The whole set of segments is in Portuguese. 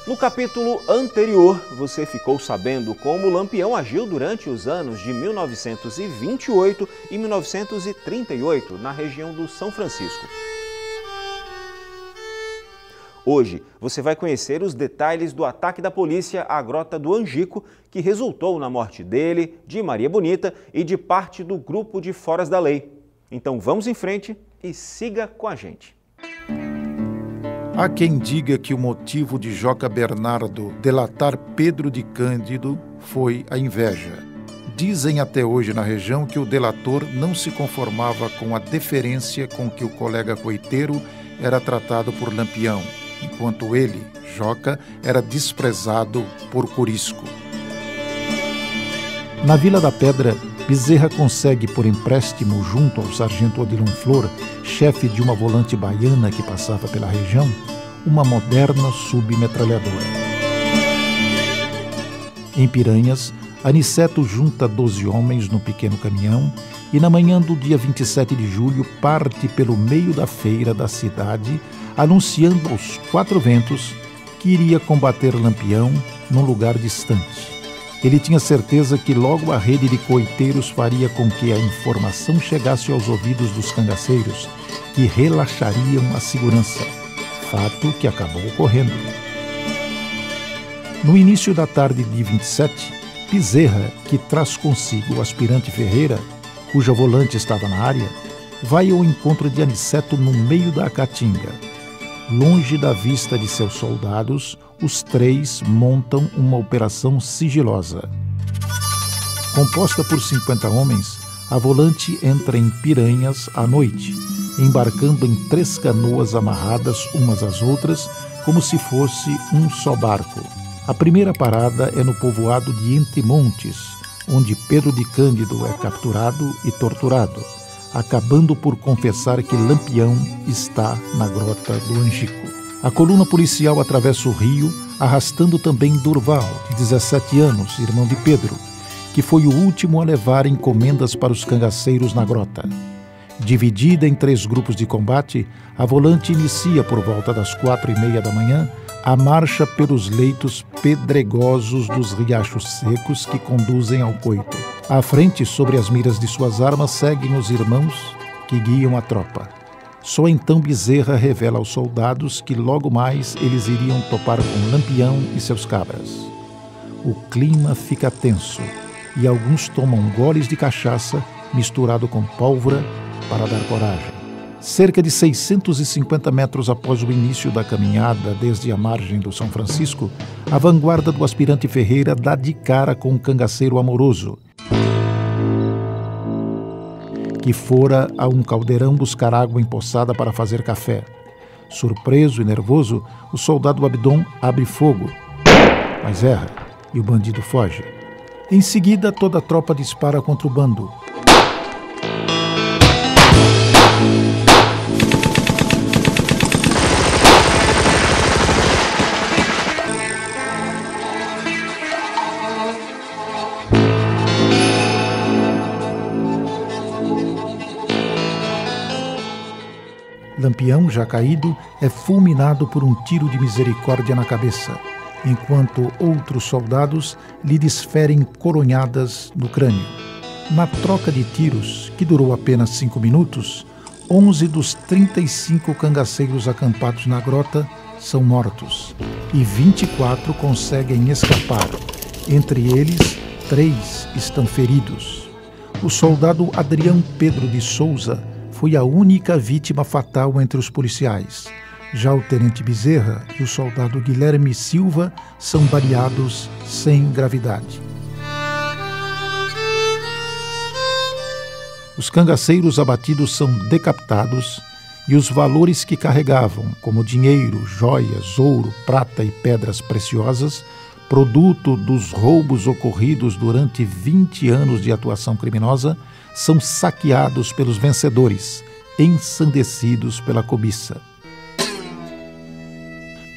No capítulo anterior, você ficou sabendo como o Lampião agiu durante os anos de 1928 e 1938 na região do São Francisco. Hoje, você vai conhecer os detalhes do ataque da polícia à Grota do Angico, que resultou na morte dele, de Maria Bonita e de parte do grupo de Foras da Lei. Então vamos em frente e siga com a gente. Há quem diga que o motivo de Joca Bernardo delatar Pedro de Cândido foi a inveja. Dizem até hoje na região que o delator não se conformava com a deferência com que o colega coiteiro era tratado por Lampião, enquanto ele, Joca, era desprezado por Corisco. Na Vila da Pedra, Bezerra consegue por empréstimo junto ao sargento Odilon Flor, chefe de uma volante baiana que passava pela região, uma moderna submetralhadora. Em Piranhas, Aniceto junta 12 homens no pequeno caminhão e na manhã do dia 27 de julho parte pelo meio da feira da cidade, anunciando aos quatro ventos que iria combater Lampião num lugar distante. Ele tinha certeza que logo a rede de coiteiros faria com que a informação chegasse aos ouvidos dos cangaceiros, que relaxariam a segurança, fato que acabou ocorrendo. No início da tarde de 27, Bezerra, que traz consigo o aspirante Ferreira, cuja volante estava na área, vai ao encontro de Aniceto no meio da caatinga. Longe da vista de seus soldados, os três montam uma operação sigilosa. Composta por 50 homens, a volante entra em Piranhas à noite, embarcando em 3 canoas amarradas umas às outras, como se fosse um só barco. A primeira parada é no povoado de Entre Montes, onde Pedro de Cândido é capturado e torturado, acabando por confessar que Lampião está na Grota do Angico. A coluna policial atravessa o rio, arrastando também Durval, de 17 anos, irmão de Pedro, que foi o último a levar encomendas para os cangaceiros na grota. Dividida em 3 grupos de combate, a volante inicia por volta das 4h30 da manhã a marcha pelos leitos pedregosos dos riachos secos que conduzem ao coito. À frente, sobre as miras de suas armas, seguem os irmãos que guiam a tropa. Só então Bezerra revela aos soldados que logo mais eles iriam topar com Lampião e seus cabras. O clima fica tenso e alguns tomam goles de cachaça misturado com pólvora para dar coragem. Cerca de 650 metros após o início da caminhada desde a margem do São Francisco, a vanguarda do aspirante Ferreira dá de cara com um cangaceiro amoroso, que fora a um caldeirão buscar água empoçada para fazer café. Surpreso e nervoso, o soldado Abdon abre fogo, mas erra e o bandido foge. Em seguida, toda a tropa dispara contra o bando. Lampião, já caído, é fulminado por um tiro de misericórdia na cabeça, enquanto outros soldados lhe desferem coronhadas no crânio. Na troca de tiros, que durou apenas 5 minutos, 11 dos 35 cangaceiros acampados na grota são mortos e 24 conseguem escapar. Entre eles, 3 estão feridos. O soldado Adrião Pedro de Souza foi a única vítima fatal entre os policiais. Já o tenente Bezerra e o soldado Guilherme Silva são baleados sem gravidade. Os cangaceiros abatidos são decapitados e os valores que carregavam, como dinheiro, joias, ouro, prata e pedras preciosas, produto dos roubos ocorridos durante 20 anos de atuação criminosa, são saqueados pelos vencedores, ensandecidos pela cobiça.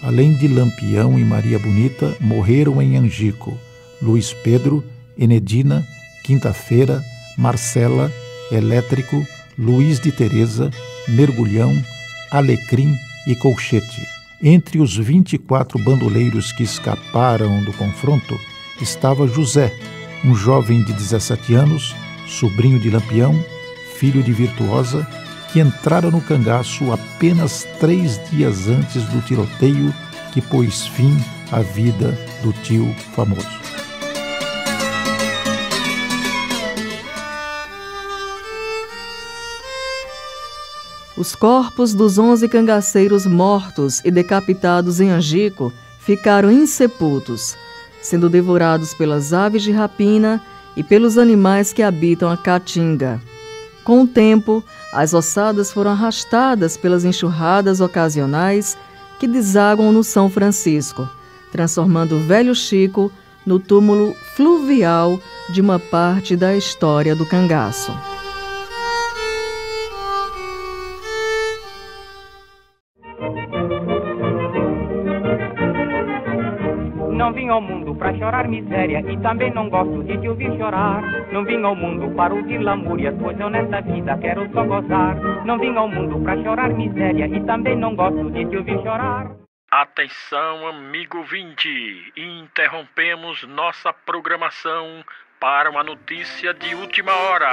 Além de Lampião e Maria Bonita, morreram em Angico Luiz Pedro, Enedina, Quinta-feira, Marcela, Elétrico, Luiz de Teresa, Mergulhão, Alecrim e Colchete. Entre os 24 bandoleiros que escaparam do confronto estava José, um jovem de 17 anos, sobrinho de Lampião, filho de Virtuosa, que entrara no cangaço apenas 3 dias antes do tiroteio que pôs fim à vida do tio famoso. Os corpos dos 11 cangaceiros mortos e decapitados em Angico ficaram insepultos, sendo devorados pelas aves de rapina e pelos animais que habitam a caatinga. Com o tempo, as ossadas foram arrastadas pelas enxurradas ocasionais que desaguam no São Francisco, transformando o Velho Chico no túmulo fluvial de uma parte da história do cangaço. Não vim ao mundo pra chorar miséria e também não gosto de te ouvir chorar. Não vim ao mundo para ouvir lamúrias, pois eu nesta vida quero só gozar. Não vim ao mundo pra chorar miséria e também não gosto de te ouvir chorar. Atenção, amigo ouvinte, interrompemos nossa programação para uma notícia de última hora.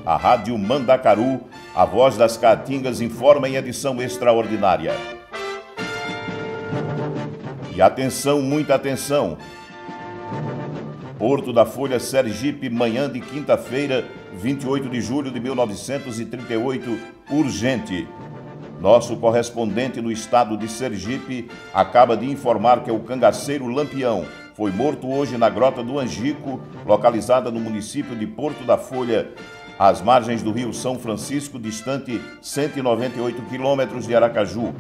A Rádio Mandacaru, a voz das Caatingas, informa em edição extraordinária. E atenção, muita atenção! Porto da Folha, Sergipe, manhã de quinta-feira, 28 de julho de 1938, urgente. Nosso correspondente no estado de Sergipe acaba de informar que o cangaceiro Lampião foi morto hoje na Grota do Angico, localizada no município de Porto da Folha, às margens do rio São Francisco, distante 198 quilômetros de Aracaju.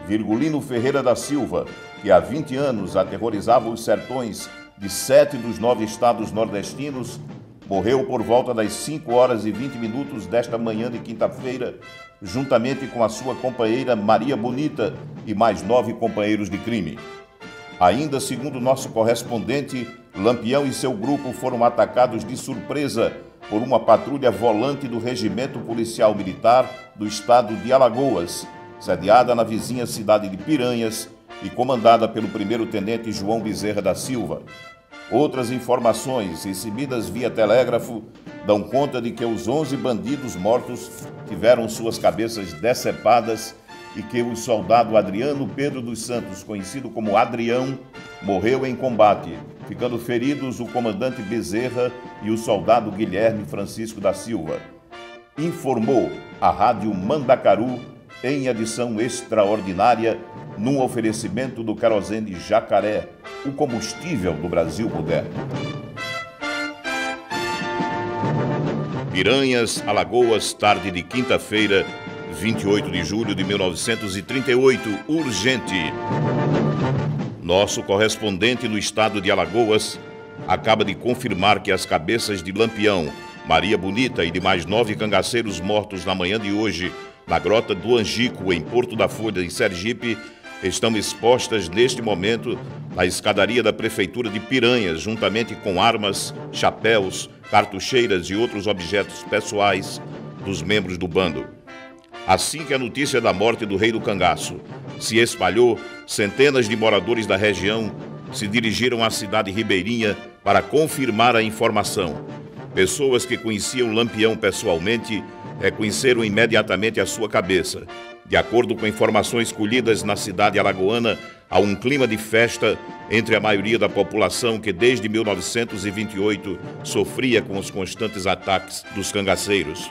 Virgulino Ferreira da Silva, que há 20 anos aterrorizava os sertões de 7 dos 9 estados nordestinos, morreu por volta das 5 horas e 20 minutos desta manhã de quinta-feira, juntamente com a sua companheira Maria Bonita e mais 9 companheiros de crime. Ainda segundo nosso correspondente, Lampião e seu grupo foram atacados de surpresa por uma patrulha volante do Regimento Policial Militar do estado de Alagoas, sediada na vizinha cidade de Piranhas e comandada pelo primeiro-tenente João Bezerra da Silva. Outras informações recebidas via telégrafo dão conta de que os 11 bandidos mortos tiveram suas cabeças decepadas e que o soldado Adriano Pedro dos Santos, conhecido como Adrião, morreu em combate, ficando feridos o comandante Bezerra e o soldado Guilherme Francisco da Silva. Informou a Rádio Mandacaru em edição extraordinária, num oferecimento do querosene Jacaré, o combustível do Brasil moderno. Piranhas, Alagoas, tarde de quinta-feira, 28 de julho de 1938, urgente. Nosso correspondente no estado de Alagoas acaba de confirmar que as cabeças de Lampião, Maria Bonita e de mais 9 cangaceiros mortos na manhã de hoje, na Grota do Angico, em Porto da Folha, em Sergipe, estão expostas neste momento na escadaria da Prefeitura de Piranhas, juntamente com armas, chapéus, cartucheiras e outros objetos pessoais dos membros do bando. Assim que a notícia da morte do rei do cangaço se espalhou, centenas de moradores da região se dirigiram à cidade ribeirinha para confirmar a informação. Pessoas que conheciam Lampião pessoalmente reconheceram imediatamente a sua cabeça. De acordo com informações colhidas na cidade alagoana, há um clima de festa entre a maioria da população que desde 1928 sofria com os constantes ataques dos cangaceiros.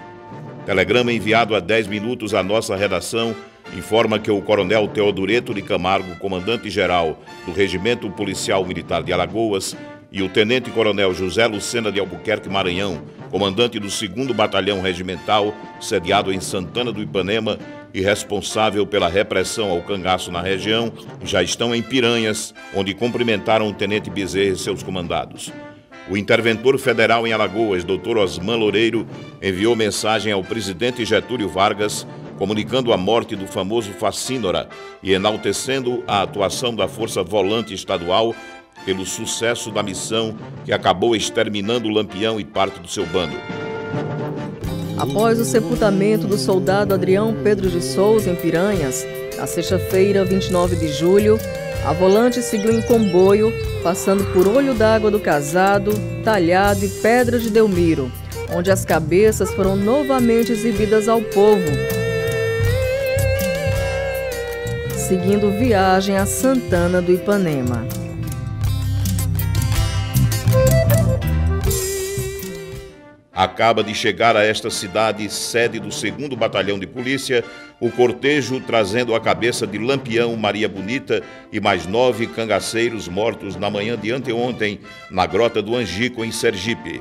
Telegrama enviado há 10 minutos à nossa redação informa que o coronel Teodureto de Camargo, comandante-geral do Regimento Policial Militar de Alagoas, e o tenente-coronel José Lucena de Albuquerque Maranhão, comandante do 2º Batalhão Regimental, sediado em Santana do Ipanema e responsável pela repressão ao cangaço na região, já estão em Piranhas, onde cumprimentaram o tenente Bezerra e seus comandados. O interventor federal em Alagoas, Dr. Osman Loureiro, enviou mensagem ao presidente Getúlio Vargas, comunicando a morte do famoso Facínora e enaltecendo a atuação da Força Volante Estadual pelo sucesso da missão que acabou exterminando o Lampião e parte do seu bando. Após o sepultamento do soldado Adrião Pedro de Souza em Piranhas, na sexta-feira, 29 de julho, a Volante seguiu em comboio, passando por Olho d'Água do Casado, Talhado e Pedra de Delmiro, onde as cabeças foram novamente exibidas ao povo, seguindo viagem a Santana do Ipanema. Acaba de chegar a esta cidade, sede do 2º Batalhão de Polícia, o cortejo trazendo a cabeça de Lampião, Maria Bonita e mais 9 cangaceiros mortos na manhã de anteontem na Grota do Angico, em Sergipe.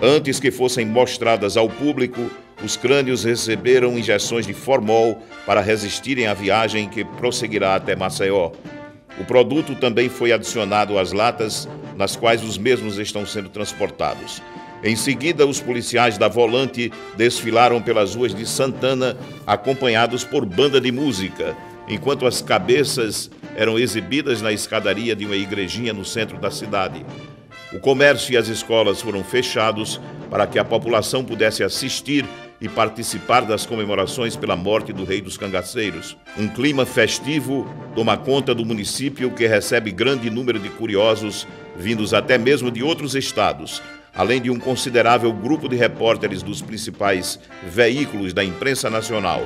Antes que fossem mostradas ao público, os crânios receberam injeções de formol para resistirem à viagem que prosseguirá até Maceió. O produto também foi adicionado às latas nas quais os mesmos estão sendo transportados. Em seguida, os policiais da Volante desfilaram pelas ruas de Santana, acompanhados por banda de música, enquanto as cabeças eram exibidas na escadaria de uma igrejinha no centro da cidade. O comércio e as escolas foram fechados para que a população pudesse assistir e participar das comemorações pela morte do Rei dos Cangaceiros. Um clima festivo toma conta do município, que recebe grande número de curiosos, vindos até mesmo de outros estados, além de um considerável grupo de repórteres dos principais veículos da imprensa nacional.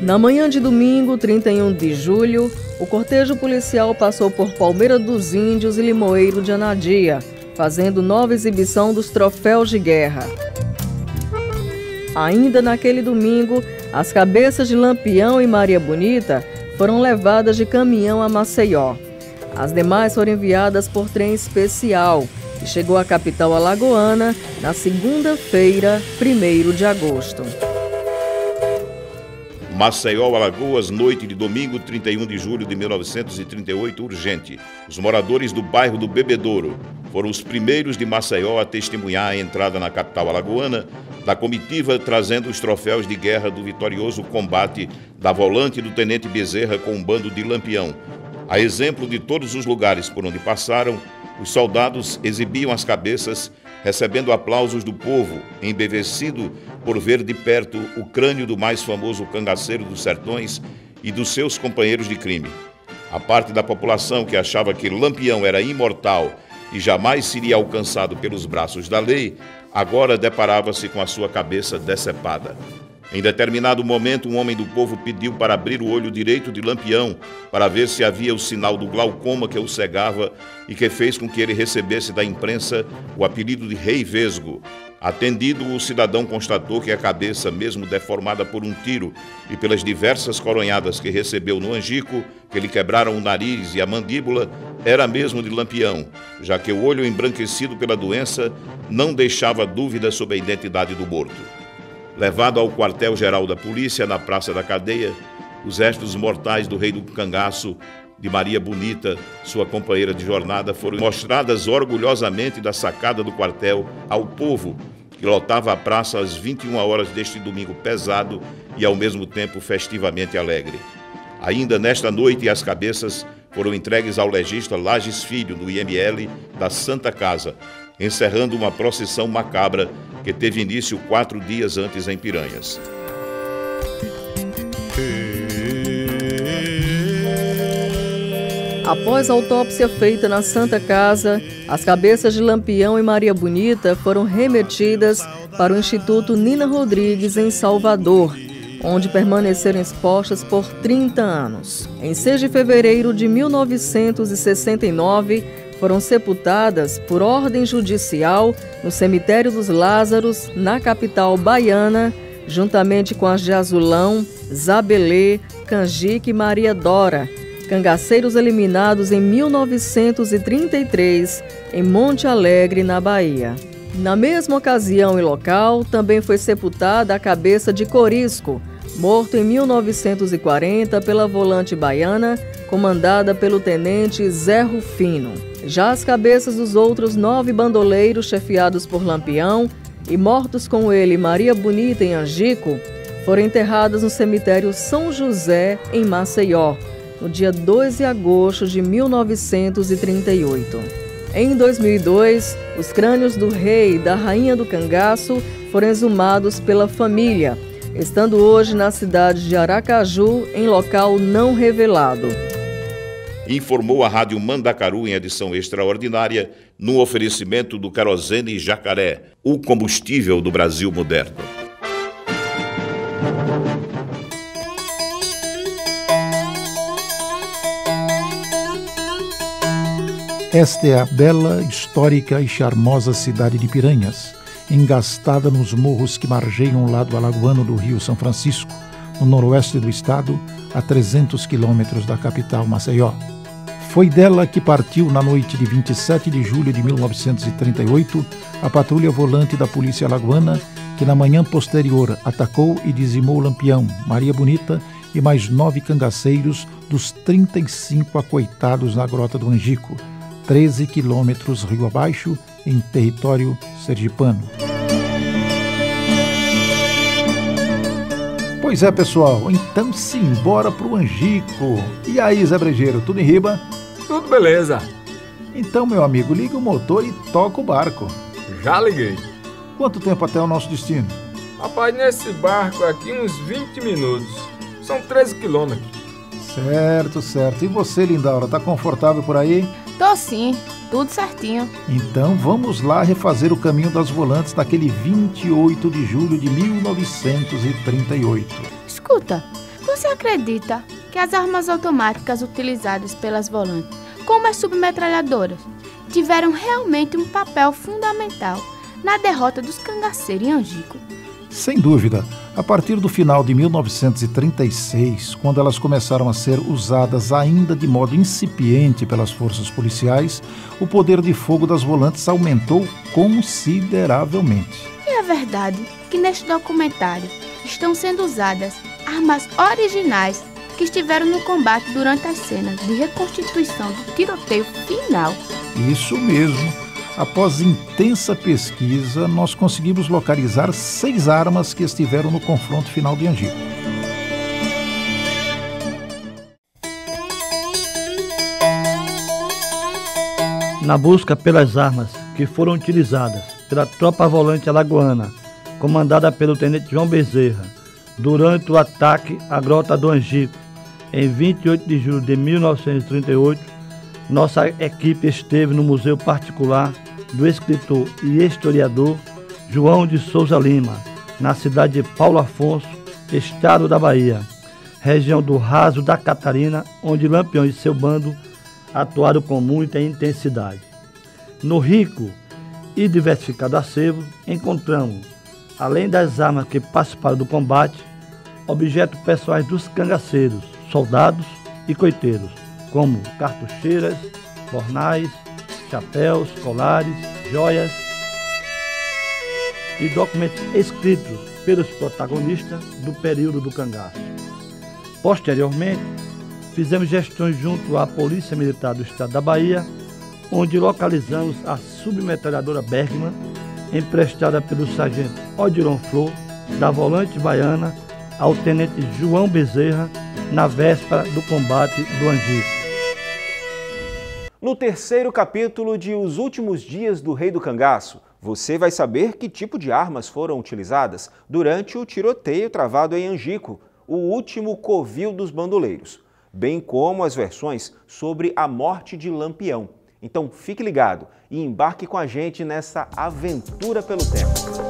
Na manhã de domingo, 31 de julho, o cortejo policial passou por Palmeira dos Índios e Limoeiro de Anadia, fazendo nova exibição dos troféus de guerra. Ainda naquele domingo, as cabeças de Lampião e Maria Bonita foram levadas de caminhão a Maceió. As demais foram enviadas por trem especial e chegou à capital alagoana na segunda-feira, 1º de agosto. Maceió, Alagoas, noite de domingo, 31 de julho de 1938, urgente. Os moradores do bairro do Bebedouro foram os primeiros de Maceió a testemunhar a entrada na capital alagoana da comitiva trazendo os troféus de guerra do vitorioso combate da Volante do Tenente Bezerra com um bando de Lampião. A exemplo de todos os lugares por onde passaram, os soldados exibiam as cabeças, recebendo aplausos do povo, embevecido por ver de perto o crânio do mais famoso cangaceiro dos sertões e dos seus companheiros de crime. A parte da população que achava que Lampião era imortal e jamais seria alcançado pelos braços da lei, agora deparava-se com a sua cabeça decepada. Em determinado momento, um homem do povo pediu para abrir o olho direito de Lampião para ver se havia o sinal do glaucoma que o cegava e que fez com que ele recebesse da imprensa o apelido de Rei Vesgo. Atendido, o cidadão constatou que a cabeça, mesmo deformada por um tiro e pelas diversas coronhadas que recebeu no angico, que lhe quebraram o nariz e a mandíbula, era mesmo de Lampião, já que o olho embranquecido pela doença não deixava dúvida sobre a identidade do morto. Levado ao quartel-geral da polícia, na Praça da Cadeia, os restos mortais do Rei do Cangaço, de Maria Bonita, sua companheira de jornada, foram mostradas orgulhosamente da sacada do quartel ao povo, que lotava a praça às 21 horas deste domingo pesado e, ao mesmo tempo, festivamente alegre. Ainda nesta noite, as cabeças foram entregues ao legista Lages Filho, do IML da Santa Casa, encerrando uma procissão macabra que teve início 4 dias antes em Piranhas. Após a autópsia feita na Santa Casa, as cabeças de Lampião e Maria Bonita foram remetidas para o Instituto Nina Rodrigues, em Salvador, onde permaneceram expostas por 30 anos. Em 6 de fevereiro de 1969, foram sepultadas por ordem judicial no Cemitério dos Lázaros, na capital baiana, juntamente com as de Azulão, Zabelê, Canjique e Maria Dora, cangaceiros eliminados em 1933, em Monte Alegre, na Bahia. Na mesma ocasião e local, também foi sepultada a cabeça de Corisco, morto em 1940 pela volante baiana, comandada pelo tenente Zé Rufino. Já as cabeças dos outros 9 bandoleiros chefiados por Lampião e mortos com ele Maria Bonita em Angico, foram enterradas no cemitério São José, em Maceió, no dia 2 de agosto de 1938. Em 2002, os crânios do rei e da rainha do cangaço foram exumados pela família, estando hoje na cidade de Aracaju, em local não revelado. Informou a Rádio Mandacaru em edição extraordinária, no oferecimento do Querosene Jacaré, o combustível do Brasil moderno. Esta é a bela, histórica e charmosa cidade de Piranhas, engastada nos morros que margeiam o lado alagoano do Rio São Francisco, no noroeste do estado, a 300 quilômetros da capital Maceió. Foi dela que partiu, na noite de 27 de julho de 1938, a patrulha volante da Polícia Alagoana, que na manhã posterior atacou e dizimou Lampião, Maria Bonita e mais 9 cangaceiros dos 35 acoitados na Grota do Angico, 13 quilômetros rio abaixo, em território sergipano. Pois é, pessoal, então simbora pro Angico. E aí, Zé Brejeiro, tudo em riba? Tudo beleza. Então, meu amigo, liga o motor e toca o barco. Já liguei. Quanto tempo até o nosso destino? Rapaz, nesse barco aqui uns 20 minutos. São 13 quilômetros. Certo, certo. E você, Lindaura, tá confortável por aí? Tô sim, tudo certinho. Então vamos lá refazer o caminho das volantes daquele 28 de julho de 1938. Escuta, você acredita que as armas automáticas utilizadas pelas volantes, como as submetralhadoras, tiveram realmente um papel fundamental na derrota dos cangaceiros em Angico? Sem dúvida, a partir do final de 1936, quando elas começaram a ser usadas ainda de modo incipiente pelas forças policiais, o poder de fogo das volantes aumentou consideravelmente. E é verdade que neste documentário estão sendo usadas armas originais que estiveram no combate durante as cenas de reconstituição do tiroteio final. Isso mesmo. Após intensa pesquisa, nós conseguimos localizar 6 armas que estiveram no confronto final de Angico. Na busca pelas armas que foram utilizadas pela tropa volante alagoana, comandada pelo tenente João Bezerra, durante o ataque à Grota do Angico, em 28 de julho de 1938, nossa equipe esteve no Museu Particular do escritor e historiador João de Souza Lima, na cidade de Paulo Afonso, estado da Bahia, região do Raso da Catarina, onde Lampião e seu bando atuaram com muita intensidade. No rico e diversificado acervo, encontramos, além das armas que participaram do combate, objetos pessoais dos cangaceiros, soldados e coiteiros, como cartucheiras, bornais, chapéus, colares, joias e documentos escritos pelos protagonistas do período do cangaço. Posteriormente, fizemos gestões junto à Polícia Militar do Estado da Bahia, onde localizamos a submetralhadora Bergman, emprestada pelo sargento Odiron Flor, da volante baiana, ao tenente João Bezerra, na véspera do combate do Angico. No terceiro capítulo de Os Últimos Dias do Rei do Cangaço, você vai saber que tipo de armas foram utilizadas durante o tiroteio travado em Angico, o último covil dos bandoleiros, bem como as versões sobre a morte de Lampião. Então fique ligado e embarque com a gente nessa aventura pelo tempo.